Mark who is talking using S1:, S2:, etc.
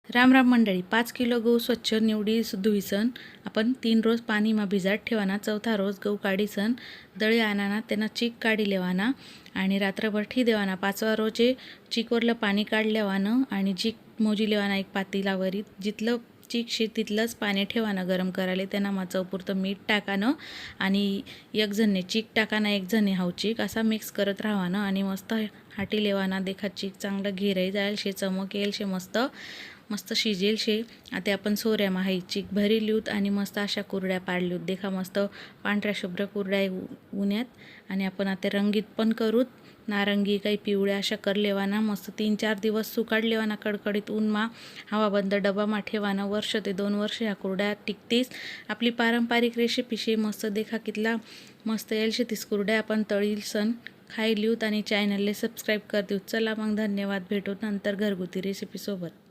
S1: राम राम मंडळी, 5 किलो गहू स्वच्छ निवडी धुईसन आपण 3 रोज पाणी मा भिजात ठेवाना. चौथा रोज गहू काढीसन दळे आणाना, त्यांना चीक काढी लेवाना आणि रात्रभर ठी देवाना. 5वा रोजे चीकवरलं पाणी काढल्यावानं आणि चीक मोजी लेवाना एक पातेलावरी. जिथलं चीक शे तिथलंच पाणी ठेवाना गरम करायला. त्यांना मा चवपुरतं मीठ टाकानं आणि एक जणने चीक टाकाना, एक जणने हाव चीक असा मिक्स करत राहावानं आणि मस्त हाटी लेवाना. देखा चीक चांगलं घेराई जायल शे, चमक येईल शे, मस्त शिजेल शे. आता आपण सोऱ्या मा हाई चीक भरी लिहूत आणि मस्त अशा कुरड्या पाडलीत. देखा मस्त पांढऱ्या शुभ्र कुरड्या उन्यात आणि आपण आता रंगीत पण करूत. नारंगी काही पिवळ्या अशा कर लेवाना. मस्त 3-4 दिवस सुकाड लेवाना कडकडीत ऊन मा. हवाबंद डबा मा ठेवाना. 1 ते 2 वर्ष ह्या कुरड्या टिकतीस. आपली पारंपरिक रेसिपी शे. मस्त देखा कितला मस्त येईल शे तीस कुरड्या आपण तळील सण खाई लिहूत आणि चॅनलले सबस्क्राईब कर देऊ. चला मग धन्यवाद, भेटू नंतर घरगुती रेसिपी सोबत.